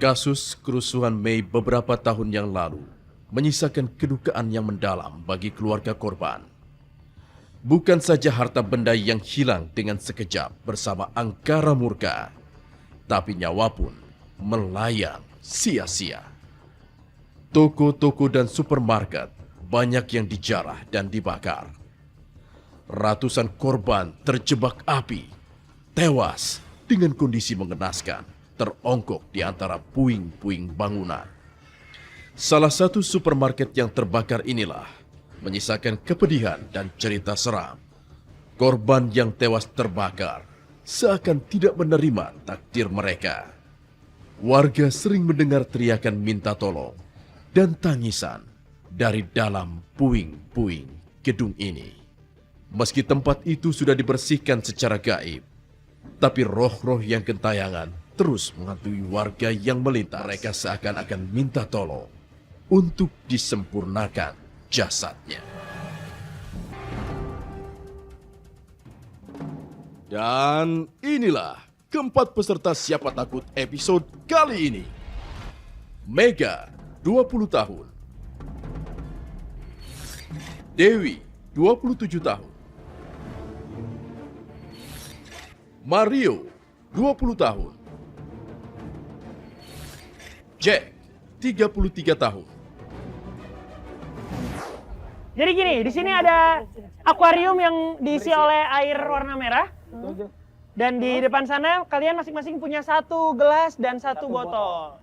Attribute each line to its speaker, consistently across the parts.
Speaker 1: Kasus kerusuhan Mei beberapa tahun yang lalu menyisakan kedukaan yang mendalam bagi keluarga korban. Bukan saja harta benda yang hilang dengan sekejap bersama angkara murka, tapi nyawa pun melayang sia-sia. Toko-toko dan supermarket banyak yang dijarah dan dibakar. Ratusan korban terjebak api, tewas dengan kondisi mengenaskan, terongkok di antara puing-puing bangunan. Salah satu supermarket yang terbakar inilah menyisakan kepedihan dan cerita seram. Korban yang tewas terbakar seakan tidak menerima takdir mereka. Warga sering mendengar teriakan minta tolong dan tangisan dari dalam puing-puing gedung ini. Meski tempat itu sudah dibersihkan secara gaib, tapi roh-roh yang gentayangan terus menghantui warga yang melintas. Mereka seakan-akan minta tolong untuk disempurnakan jasadnya. Dan inilah keempat peserta Siapa Takut episode kali ini. Mega, 20 tahun. Dewi, 27 tahun. Mario, 20 tahun. Jack, 33 tahun.
Speaker 2: Jadi gini, di sini ada akuarium yang diisi oleh air warna merah. Dan di depan sana kalian masing-masing punya satu gelas dan satu botol.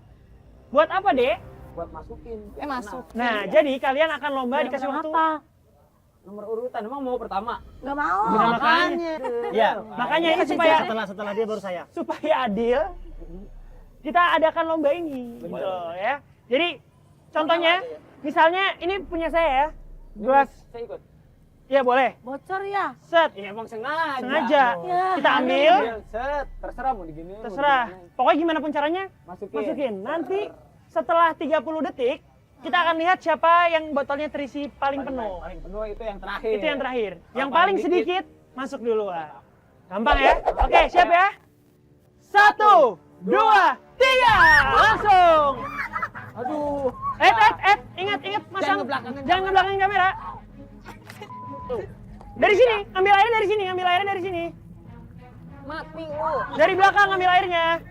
Speaker 2: Buat apa, Dek?
Speaker 3: Buat masukin.
Speaker 4: Masuk.
Speaker 2: Nah, jadi kalian akan lomba dikasih waktu.
Speaker 3: Nomor urutan, emang mau pertama?
Speaker 4: Nggak mau.
Speaker 2: Nah, makanya. Ya, makanya ini supaya
Speaker 5: setelah dia baru saya.
Speaker 2: supaya adil, kita adakan lomba ini, gitu ya. Jadi contohnya, misalnya ini punya saya ya, gelas.
Speaker 3: Saya ikut.
Speaker 2: Ya boleh.
Speaker 4: Bocor ya?
Speaker 2: Set.
Speaker 3: Ya emang sengaja.
Speaker 2: Sengaja.
Speaker 4: Ya.
Speaker 2: Kita ambil.
Speaker 3: Set, terserah mau digini.
Speaker 2: Terserah. Pokoknya gimana pun caranya,
Speaker 3: Masukin.
Speaker 2: Nanti setelah 30 detik, kita akan lihat siapa yang botolnya terisi paling penuh.
Speaker 3: Paling penuh itu yang terakhir.
Speaker 2: Itu yang terakhir. Yang
Speaker 3: paling
Speaker 2: paling sedikit, masuk duluan. Gampang ya? Oke, siap ya? 1, 2, 3, langsung.
Speaker 3: Aduh.
Speaker 2: Ingat masang.
Speaker 3: ngebelakangin
Speaker 2: Jangan ngebelakangin kamera. Tuh. Dari sini, ambil airnya dari sini.
Speaker 3: Mati lu.
Speaker 2: Dari belakang ambil airnya.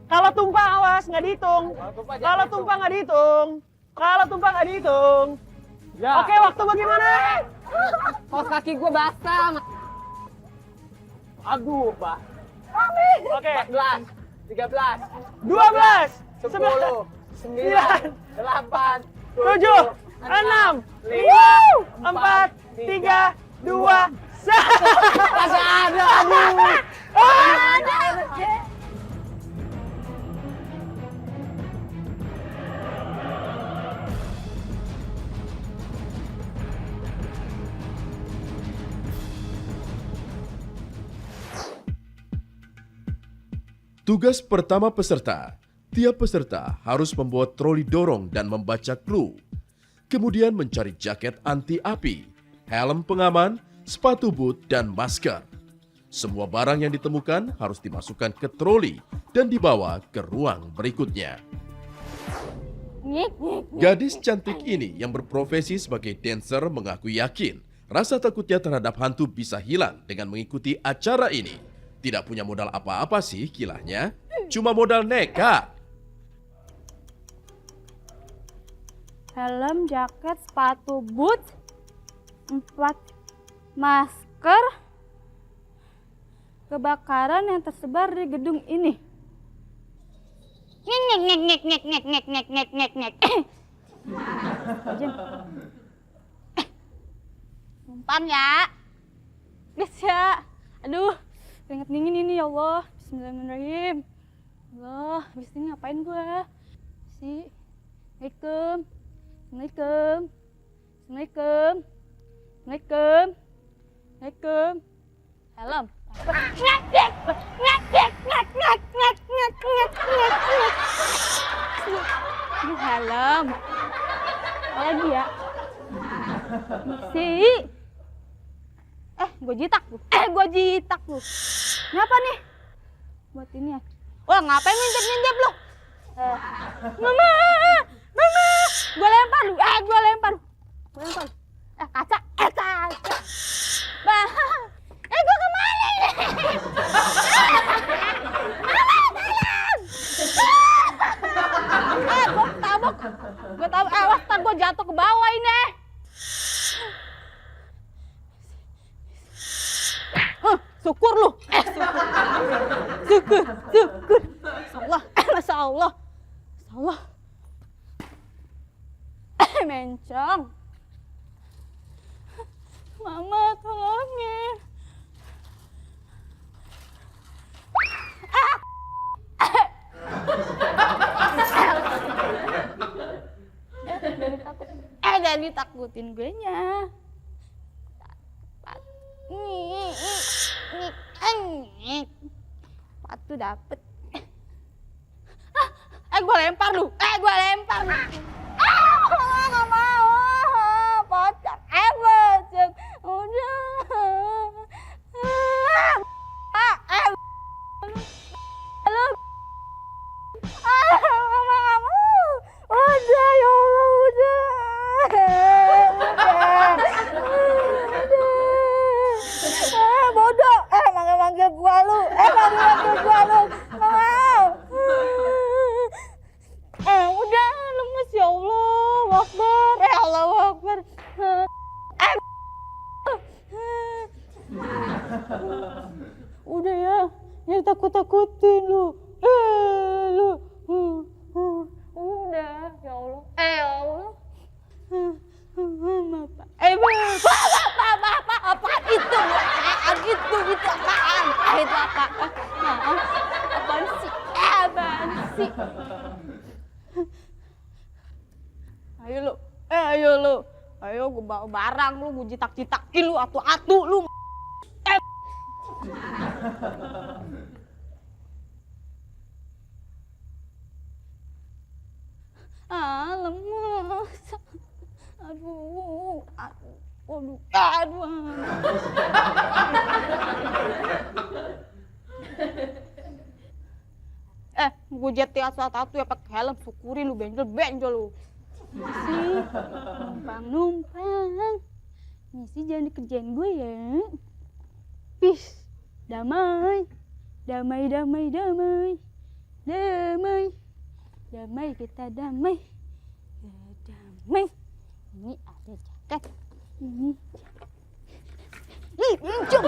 Speaker 2: Kalau tumpah awas, nggak dihitung. Kalau tumpah nggak dihitung.
Speaker 3: Ya.
Speaker 2: Oke, waktu bagaimana?
Speaker 3: Kos kaki gua basah. Aduh, Pak.
Speaker 2: Oke,
Speaker 3: 14, 13,
Speaker 2: 12,
Speaker 3: 10, 9, 8,
Speaker 2: 7, 6, 5, 4, 3, 2, 1.
Speaker 3: Masih ada, aduh.
Speaker 1: Tugas pertama peserta, tiap peserta harus membuat troli dorong dan membaca clue. Kemudian mencari jaket anti api, helm pengaman, sepatu boot, dan masker. Semua barang yang ditemukan harus dimasukkan ke troli dan dibawa ke ruang berikutnya. Gadis cantik ini yang berprofesi sebagai dancer mengaku yakin rasa takutnya terhadap hantu bisa hilang dengan mengikuti acara ini. Tidak punya modal apa-apa sih kilahnya, cuma modal nekat.
Speaker 4: Helm, jaket, sepatu boot, 4 masker, kebakaran yang tersebar di gedung ini. Umpan ya. Bisa. Aduh, keringet dingin ini ya Allah. Bismillahirrahmanirrahim. Allah, habis ini ngapain gua? Assalamualaikum. Assalamualaikum. Helm. Ini helm. Apa lagi ya? Gue jitak lu. Kenapa nih? buat ini ya. Wah, ngapain ngintip-ngintip lu? Mama, mama, gue lempar lu. Gue lempar. Kaca. Bah, gue kemana ini? Mama, tolong. Gue tabok. Awas, ntar gue jatuh ke bawah ini. Syukur lu. Syukur. Masya Allah. Mencong. Mama, tolongin. Jangan ditakutin gue nya. Patu dapet. Gue lempar lu. Gak mau. Pocong. Pocong. Udah. Lu. Mama gak mau. Udah, ya Allah, udah. Bodoh. Manggil gua lu. Manggil gua lu. Udah, lemes ya Allah. Akbar. Allahu Akbar. Udah ya. Jangan takut-takutin lu. Lu. Udah, ya Allah. Ya Allah. Apaan itu? Itu apaan? Itu apaan? Apaan sih? Ayo lu. Ayo gue bawa barang lu, gue jitak-jitakin lu, atu-atu lu. Lemes. Aduh. Gue jeti atu-atu ya pakai helm, syukuri lu benjol lu. Numpang. Misi jangan dikerjain gue ya. Peace. Damai kita damai. Ini ada jaket. Ini. Incung.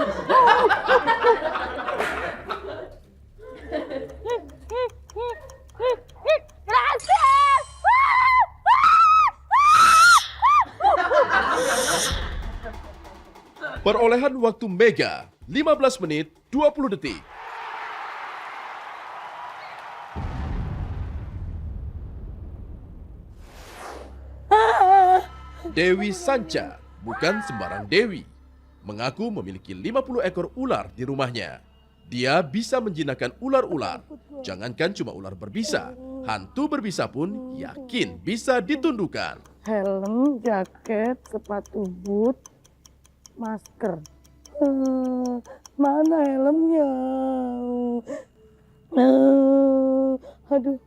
Speaker 1: Perolehan waktu Mega 15 menit 20 detik. Dewi Sanca, bukan sembarang Dewi, mengaku memiliki 50 ekor ular di rumahnya. Dia bisa menjinakkan ular-ular. Jangankan cuma ular berbisa, hantu berbisa pun yakin bisa ditundukkan.
Speaker 5: Helm, jaket, sepatu boot, masker. Mana helmnya? Aduh.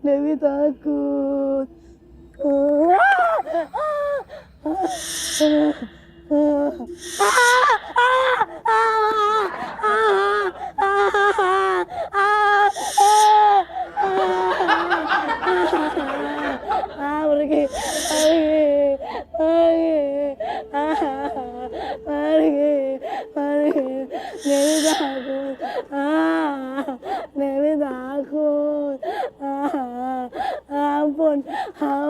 Speaker 5: Dewi takut. Dewi takut. Ampun. Gak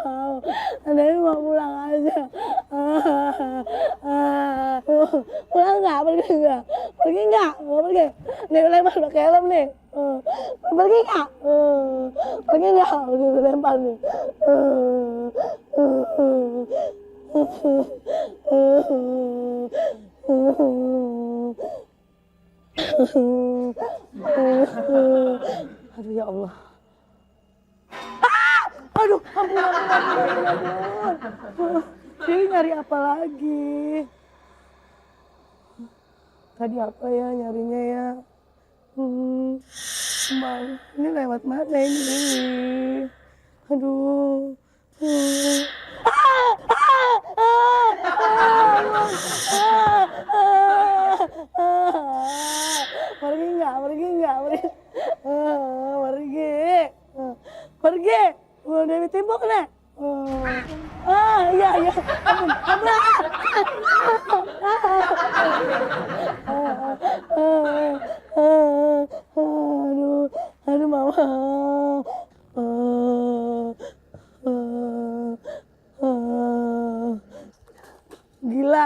Speaker 5: mau. Dewi mau pulang aja. Pulang nggak? Pergi nggak? Pergi nggak? Mau pergi? Dewi lempar pakai helm nih. Pergi nggak? Pergi nggak? Dewi lempar nih. Aduh ya Allah. Aduh, ampun. Dewi nyari apa lagi? Tadi apa ya nyarinya ya? Bang, ini lewat mana ini Dewi? Aduh. Pergi. Dewi timbuk nih. Iya. Aduh mama. Gila.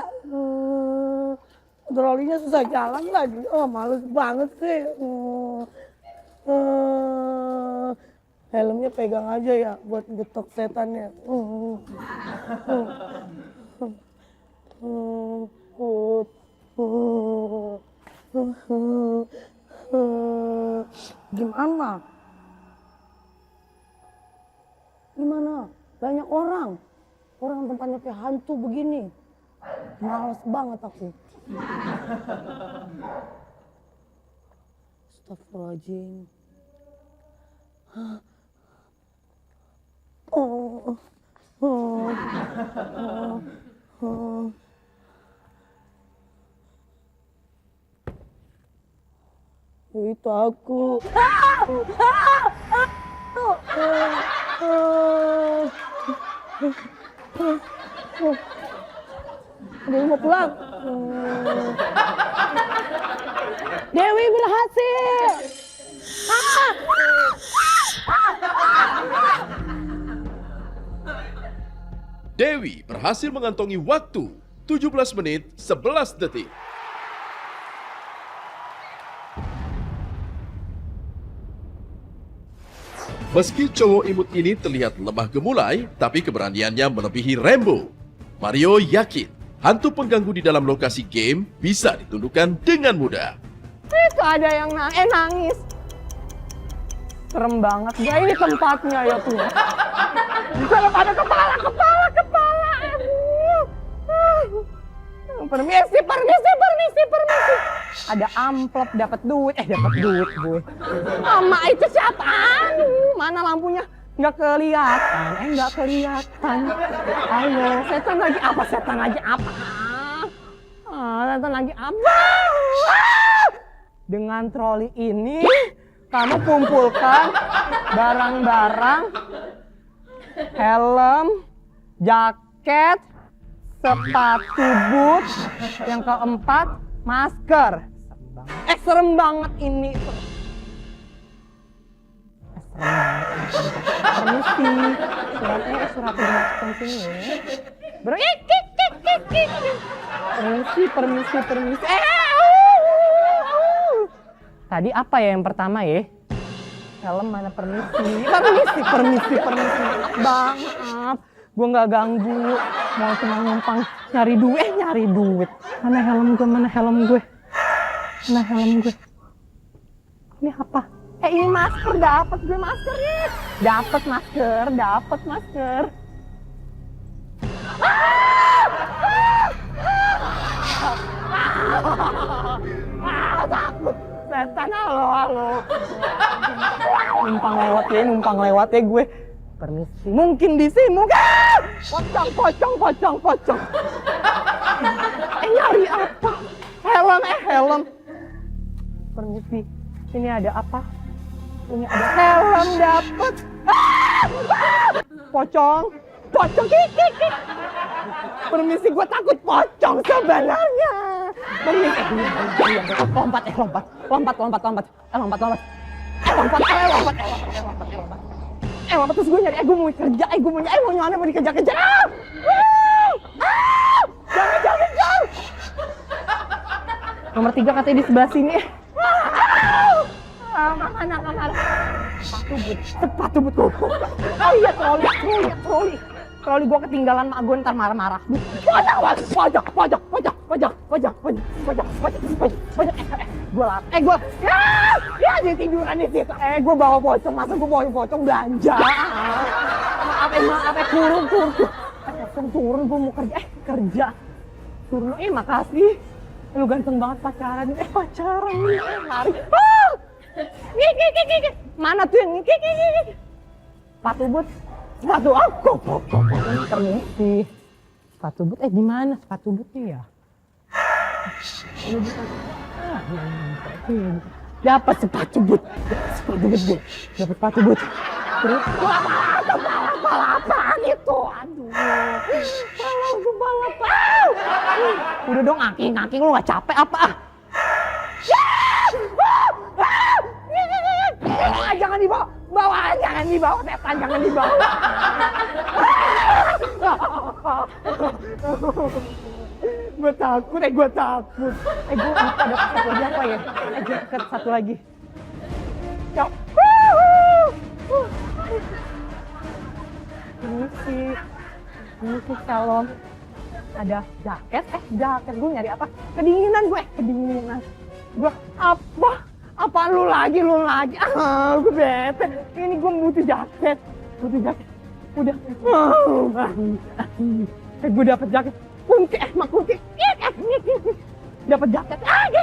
Speaker 5: Trolinya susah jalan lagi. Males banget sih. Helmnya pegang aja ya buat getok setannya. Gimana? Banyak orang tempatnya kayak hantu begini. Males banget aku. Astagfirullahaladzim. Itu aku. Dewi mau pulang. Dewi berhasil.
Speaker 1: Dewi berhasil mengantongi waktu 17 menit 11 detik. Meski cowok imut ini terlihat lemah gemulai, tapi keberaniannya melebihi Rambo. Mario yakin hantu pengganggu di dalam lokasi game bisa ditundukkan dengan mudah.
Speaker 3: Itu ada yang nangis. Serem banget. Ya ini tempatnya ya tuh. Kalau ada kepala. Permisi. Ada amplop dapat duit gue. Mama itu siapa? Mana lampunya? Nggak kelihatan. Ayo, setan lagi apa? Setan lagi apa? Dengan troli ini kamu kumpulkan barang-barang, helm, jaket, sepatu boot, yang keempat masker. Serem banget ini. Permisi, suratnya dimasukkan sini ya. Bro, permisi. Tadi apa ya yang pertama ya? Helm mana permisi. Maaf. Gue nggak ganggu. Mau cuma numpang nyari duit. Mana helm gue? Ini apa? Ini masker, dapat gue maskernya. Dapat masker. Takut. Setan, halo. Numpang lewat ya gue. Permisi. Mungkin di sini, Pocong. Nyari apa? Helm. Permisi. Ini ada apa? Ini ada helm dapat. Pocong. Permisi, gue takut pocong sebenarnya. Permisi. Lompat terus gue nyari. Gue mau kerja. Gue mau nyari mau dikejar-kejar. Jangan. Nomor 3 katanya di sebelah sini. Mana? Sepatu but. Oh iya, troli. Troli gue ketinggalan, mak gue ntar marah-marah. Pojok. Gue lapar. Dia tiduran di situ. Gue bawa pocong, masa gue bawa pocong belanja. maaf, turun, gue mau kerja. Turun, makasih. Lu ganteng banget pacaran, pacaran, lari. Mana tuh yang sepatu but? Sepatu aku. Permisi. Sepatu but, gimana sepatu butnya ya? Dapat sepatu but. Dapat sepatu but. Terus apaan itu? Aduh. Udah dong angking lu gak capek apa? Jangan dibawa, setan jangan dibawa. Gue takut. Gue lupa dapat satu lagi apa ya? Dapat satu lagi. Permisi, Shalom. Ada jaket, gue nyari apa? Kedinginan. Gue apa? Apaan lu lagi? Gue bete. Ini gue butuh jaket. Udah. Gue dapet jaket. Kunci. Dapet jaket. Aduh.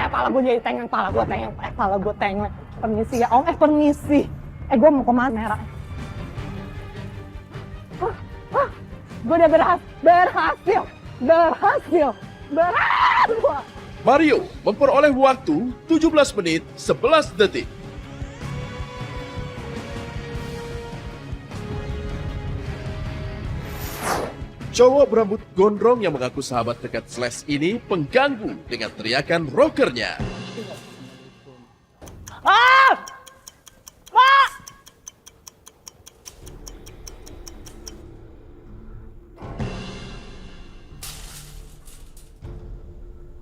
Speaker 3: Pala gue jadi tengeng. Permisi ya, Om. Permisi. Gue mau ke mana merah. Gue udah berhasil.
Speaker 1: Mario memperoleh waktu 17 menit 11 detik. Cowok berambut gondrong yang mengaku sahabat dekat Slash ini pengganggu dengan teriakan rockernya.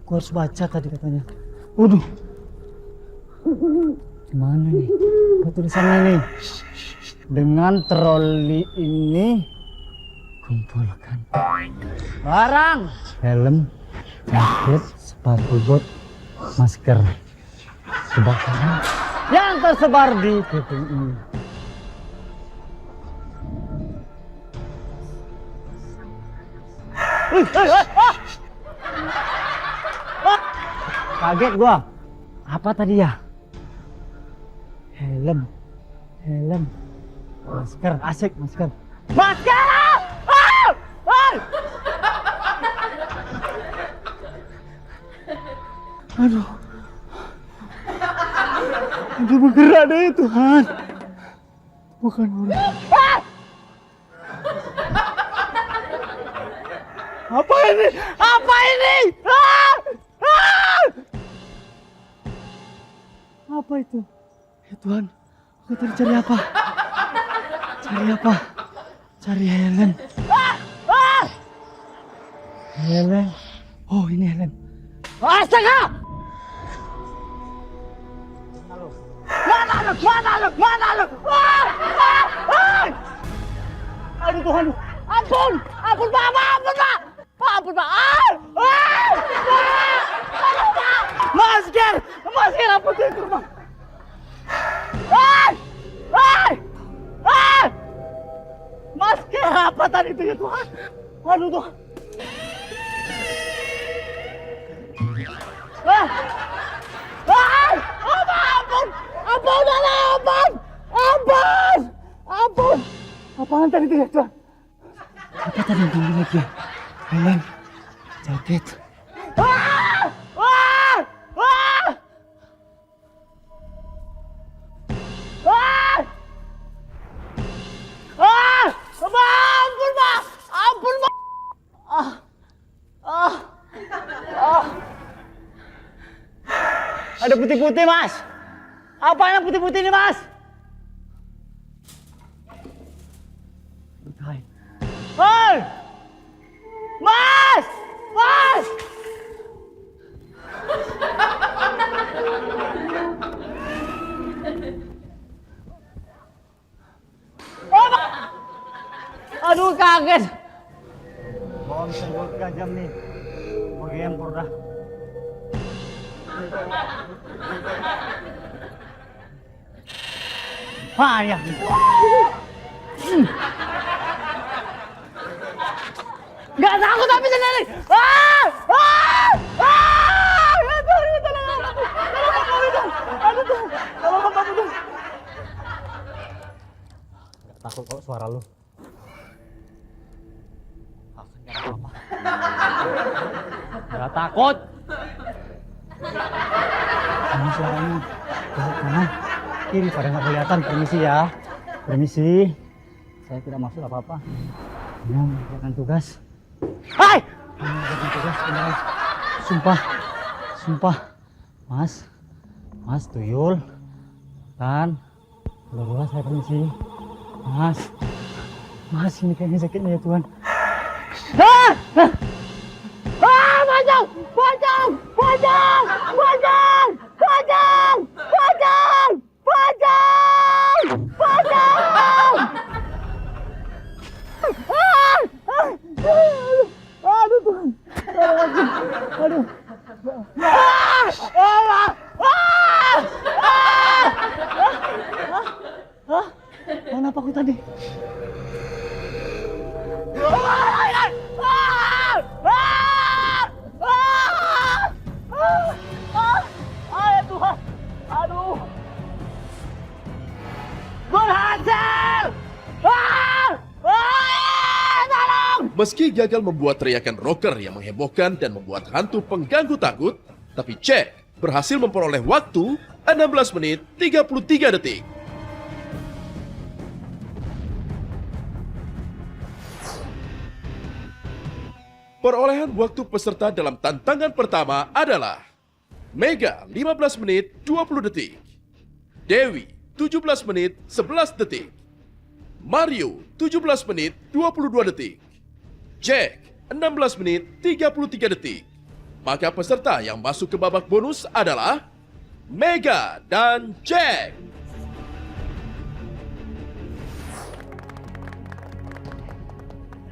Speaker 6: Gue harus baca tadi katanya. Waduh. Gimana nih? Apa tulisannya nih? Dengan troli ini kumpulkan barang, helm, jaket, sepatu bot, masker, kebakaran yang tersebar di gedung ini. Kaget gua. Apa tadi ya? Helm. Masker, asik masker. Masker! Aduh. Aduh bergerak deh Tuhan. Bukan orang. Apa ini? Apa itu? Ya Tuhan, aku tadi cari apa? Cari Helen. Helen. Oh ini Helen. Astaga! Mana lu? Aduh Tuhan. Ampun Pak. Masker apa tuh itu Pak? Masker apa tadi itu ya Tuhan? Aduh Tuhan. Ampun. Apaan tadi itu ya Tuhan? Apa tadi yang tinggi lagi? Helen, jaket. Ampun Pak. Ada putih-putih Mas. Apa yang putih-putih ini Mas? Hei! Mas! Aduh kaget. Bawang serbuk jam nih. Bagian purda. Payah. Gak takut tapi sendiri. Takut kok suara lu. Gak takut. Ini suaranya belok kanan, kiri pada nggak kelihatan. Permisi ya. Permisi. Saya tidak maksud apa-apa. Hanya mengerjakan tugas. Hai! Mengerjakan tugas beneran. Sumpah. Mas tuyul. Kan? Udah saya permisi. Mas ini kayaknya sakitnya ya Tuhan. Aduh Tuhan. Aduh. Mana apa aku tadi? Tuhan. Aduh. Berhasil!
Speaker 1: Meski gagal membuat teriakan rocker yang menghebohkan dan membuat hantu pengganggu takut, tapi Jack berhasil memperoleh waktu 16 menit 33 detik. Perolehan waktu peserta dalam tantangan pertama adalah Mega 15 menit 20 detik, Dewi 17 menit 11 detik, Mario 17 menit 22 detik, Jack 16 menit 33 detik. Maka peserta yang masuk ke babak bonus adalah Mega dan Jack.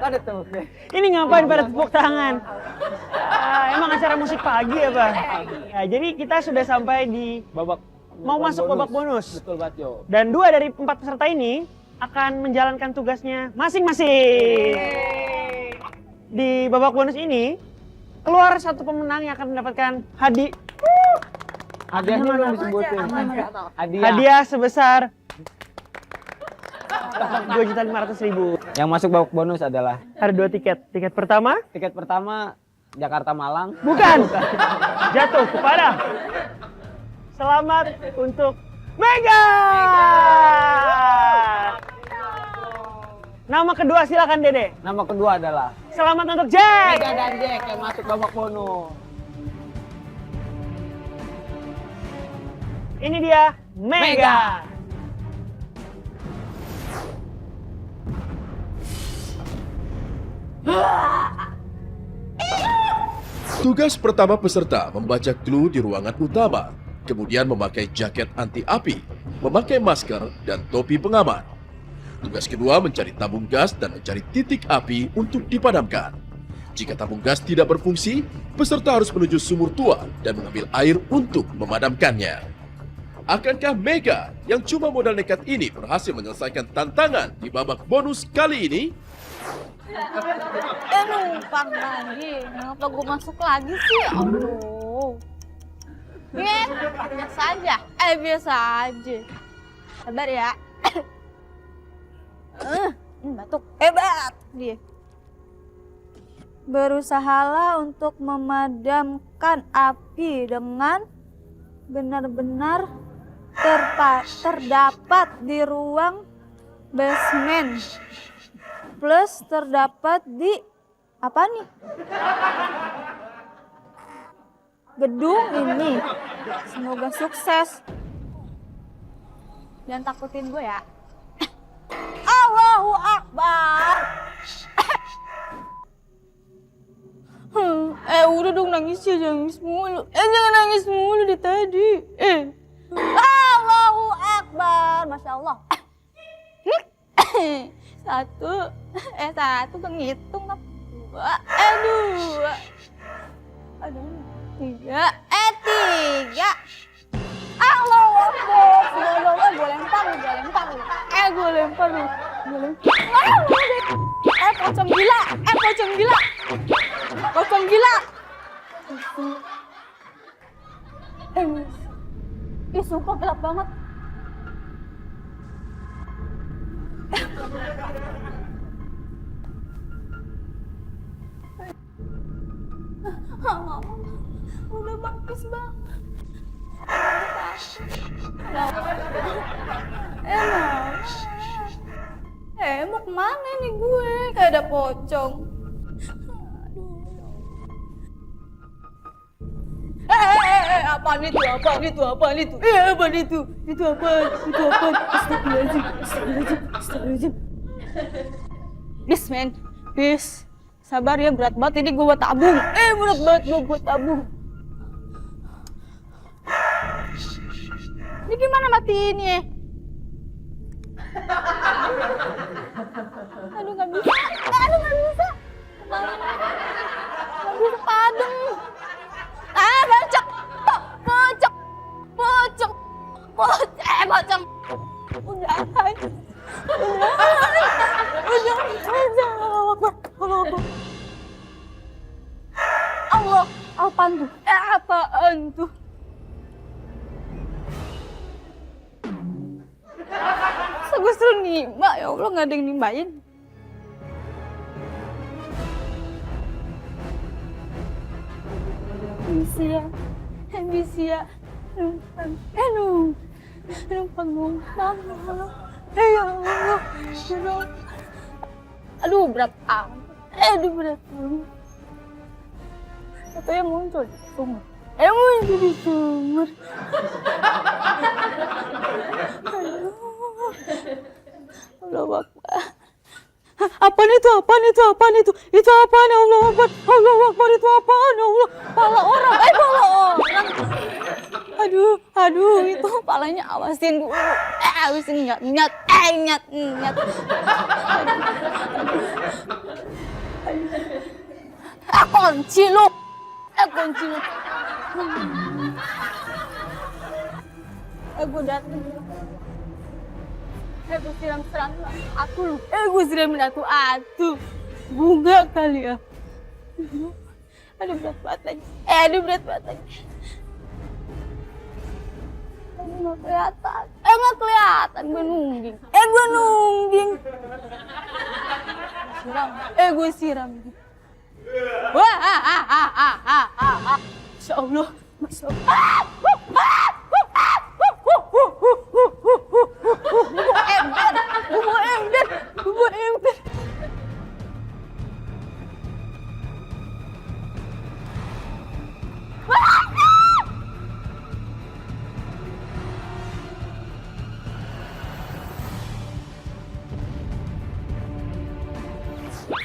Speaker 6: Ada tuh.
Speaker 2: Ini ngapain pada tepuk tangan? Emang acara musik pagi ya, Bang? Ya, jadi kita sudah sampai di mau masuk babak bonus.
Speaker 6: Betul banget, Yo.
Speaker 2: Dan 2 dari 4 peserta ini akan menjalankan tugasnya masing-masing. Di babak bonus ini keluar satu pemenang yang akan mendapatkan
Speaker 6: Hadiahnya belum disebutin.
Speaker 2: hadiah sebesar 2.500.000.
Speaker 6: Yang masuk babak bonus adalah
Speaker 2: Ada 2 tiket. Tiket pertama
Speaker 6: tiket pertama Jakarta Malang.
Speaker 2: bukan jatuh kepada. Selamat untuk Mega. Nama kedua silakan Dede.
Speaker 6: Nama kedua adalah
Speaker 2: Selamat untuk Jack.
Speaker 6: Mega dan Jack yang masuk babak bonus.
Speaker 2: Ini dia Mega.
Speaker 1: Tugas pertama peserta membaca clue di ruangan utama, kemudian memakai jaket anti api, memakai masker, dan topi pengaman. Tugas kedua mencari tabung gas dan mencari titik api untuk dipadamkan. Jika tabung gas tidak berfungsi, peserta harus menuju sumur tua dan mengambil air untuk memadamkannya. Akankah Mega yang cuma modal nekat ini berhasil menyelesaikan tantangan di babak bonus kali ini?
Speaker 4: Numpang lagi. Kenapa gue masuk lagi sih? Aduh. Biasa aja. Biasa aja. Sabar ya. Batuk. Hebat dia. Berusahalah untuk memadamkan api dengan benar-benar terdapat di ruang basement. Plus terdapat di apa nih? Gedung ini. Semoga sukses. Jangan takutin gue ya. Allahu Akbar. Udah dong nangis ya, jangan nangis mulu. Jangan nangis mulu dari tadi. Allahu Akbar. Masya Allah. Satu ngitung. Dua. Tiga. 3. Allahu Akbar. Gue lempar lu. Gue lempar. Pocong gila. Pocong gila. Ih, sumpah gelap banget. Udah bagus banget. Mau kemana nih gue? Kayak ada pocong. Apaan itu? Itu apa? Astagfirullahaladzim. Bis, men. Bis. Sabar ya, berat banget ini gue buat tabung. Berat banget gue buat tabung. Ini gimana matiinnya? Aduh, gak bisa. Gak bisa padam. Pocong. Udah. Allah, apaan tuh? Gue suruh nimba, ya Allah, gak ada yang nimbain. Bisa. Aduh, berat amat. Atau yang muncul di sumur. Allah Akbar. Apaan itu? Itu apaan? Allah Akbar, itu apaan? Allah, pala orang. Aduh, itu palanya awasin dulu. Awasin nyat. Kunci lu. Gue dateng. Gue siram aku lu. Gue siram atu. Bunga kali ya. Aduh, berat banget lagi. Nggak kelihatan. Gue nungging. Gue siram. Wah, Masya Allah. Bubuk ember.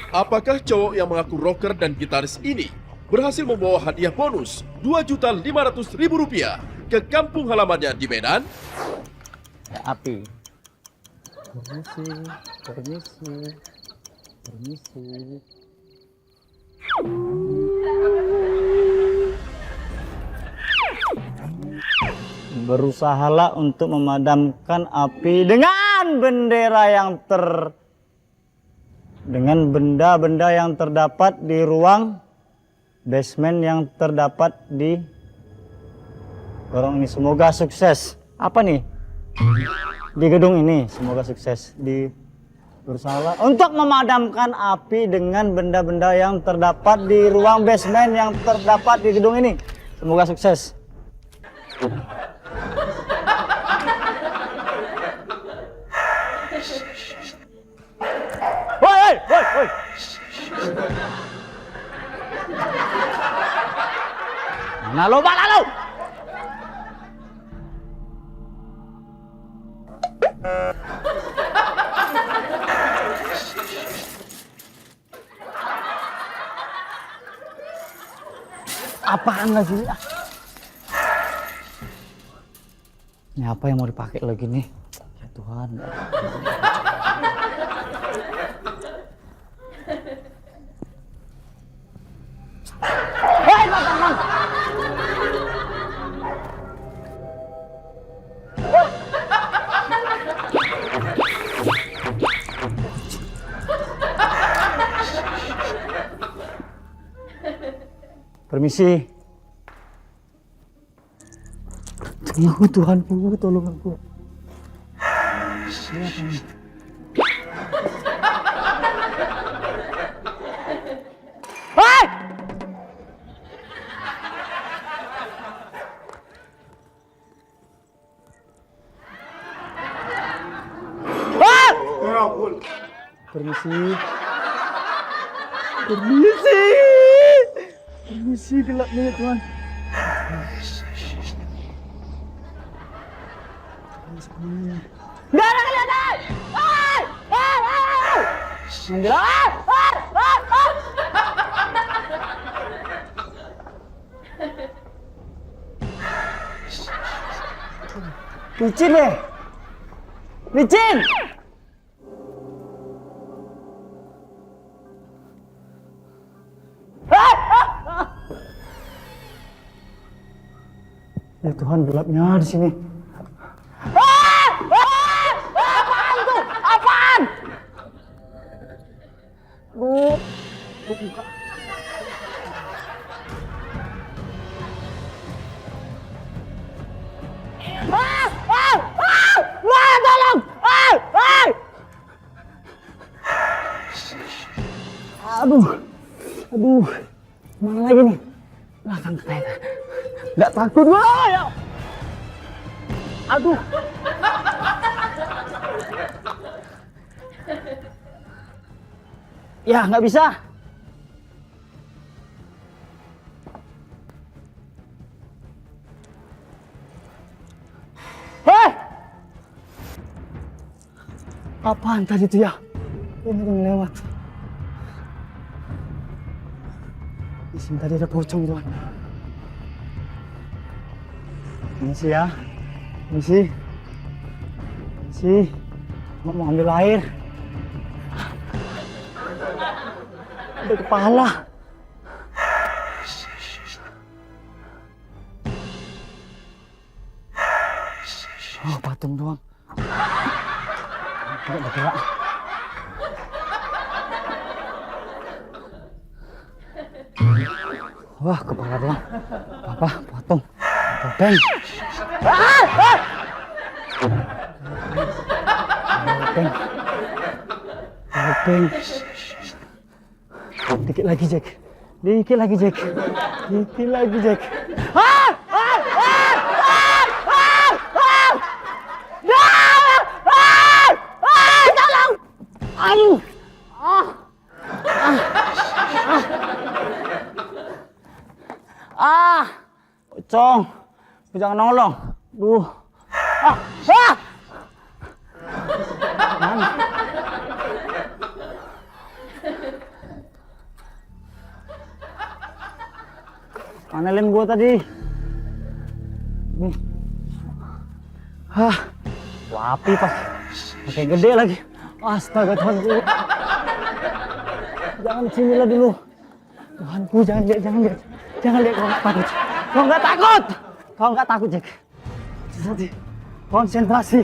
Speaker 1: Apakah cowok yang mengaku rocker dan gitaris ini berhasil membawa hadiah bonus Rp2.500.000 ke kampung halamannya di Medan?
Speaker 6: Api. Permisi. Berusahalah untuk memadamkan api dengan benda-benda yang terdapat di ruang basement yang terdapat di gorong ini. Semoga sukses. Apa nih? Di gedung ini. Semoga sukses. Berusahalah untuk memadamkan api dengan benda-benda yang terdapat di ruang basement yang terdapat di gedung ini. Semoga sukses. Woi. Mana lo? Apaan lagi? Ini apa yang mau dipakai lagi nih? Ya Tuhan. Hei, Bang. Permisi. Tolong Tuhanku, tolong aku. Silakan.
Speaker 3: Hei!
Speaker 6: Permisi. Permisi. Permisi, gelapnya ya Tuhan.
Speaker 3: Nggak ada kelihatan! Hei! Hei! Hei! Ambil ah! Ah! Ah! Ah!
Speaker 6: Licin deh. Licin. Ya Tuhan, gelapnya di sini.
Speaker 3: Apaan tuh? Apaan? Wah, tolong!
Speaker 6: Aduh, aduh, mana lagi nih? Belakang kereta. Nggak takut gua ya. Aduh. Ya, nggak bisa.
Speaker 3: Hei!
Speaker 6: Apaan tadi tuh ya? Ini udah lewat. Di sini tadi ada pocong Tuhan. Misi ya, misi, mau ambil air. Ada kepala. Oh, patung doang. Tidak bergerak. Wah, kepala doang. Apa? Patung. Topeng. Topeng. Topeng. Dikit lagi, Jack. Dikit lagi, Jack. Dikit lagi, Jack.
Speaker 3: Aduh!
Speaker 6: Pocong. Jangan nolong. Duh. Mana? Mana lem gua tadi? Nih. Api pas. Pakai gede lagi. Astaga Tuhanku. Jangan sini lah dulu. Tuhanku, jangan lihat. Jangan lihat, kau nggak takut. Kau nggak takut. Kau nggak takut, Jack. Konsentrasi.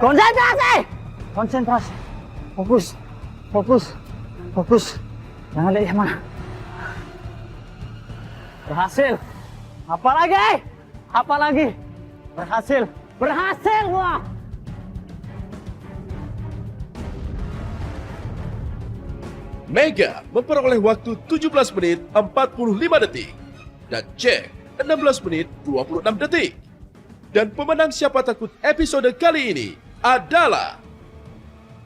Speaker 6: Konsentrasi. Fokus. Jangan lihat yang mana. Berhasil. Apa lagi? Berhasil gua.
Speaker 1: Mega memperoleh waktu 17 menit 45 detik dan Jack 16 menit 26 detik. Dan pemenang Siapa Takut episode kali ini adalah...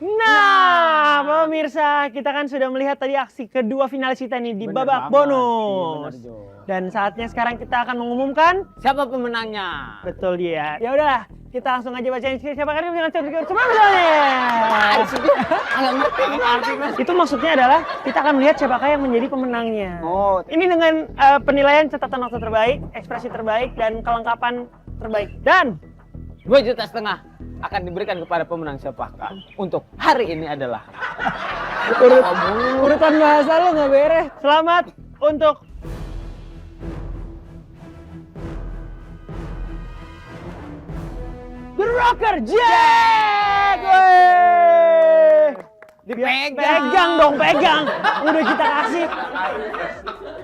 Speaker 2: Nah, pemirsa, kita kan sudah melihat tadi aksi kedua finalis kita nih di babak bonus. Dan saatnya sekarang kita akan mengumumkan
Speaker 3: Siapa pemenangnya?
Speaker 2: betul dia. Ya udahlah, kita langsung aja bacain siapa kan yang semua misalnya.
Speaker 3: Agak ngerti artinya.
Speaker 2: Itu maksudnya adalah kita akan melihat siapakah yang menjadi pemenangnya.
Speaker 3: Oh,
Speaker 2: Ini dengan penilaian catatan waktu terbaik, ekspresi terbaik, dan kelengkapan terbaik. Dan
Speaker 3: 2,5 juta akan diberikan kepada pemenang siapakah untuk hari ini adalah
Speaker 2: urutan bahasa lu nggak beres. Selamat untuk The Rocker Jack!
Speaker 3: dipegang.
Speaker 2: Pegang dong, pegang. Udah kita kasih.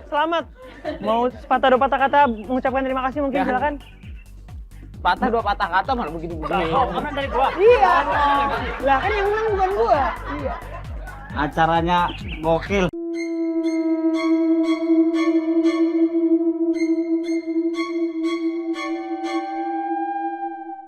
Speaker 2: Selamat Mau sepatah dua patah kata mengucapkan terima kasih mungkin silakan.
Speaker 3: Patah dua patah kata malah begini-begini.
Speaker 6: Karena dari gua.
Speaker 2: Iya. Lah kan yang menang bukan gua. Iya.
Speaker 6: Acaranya gokil.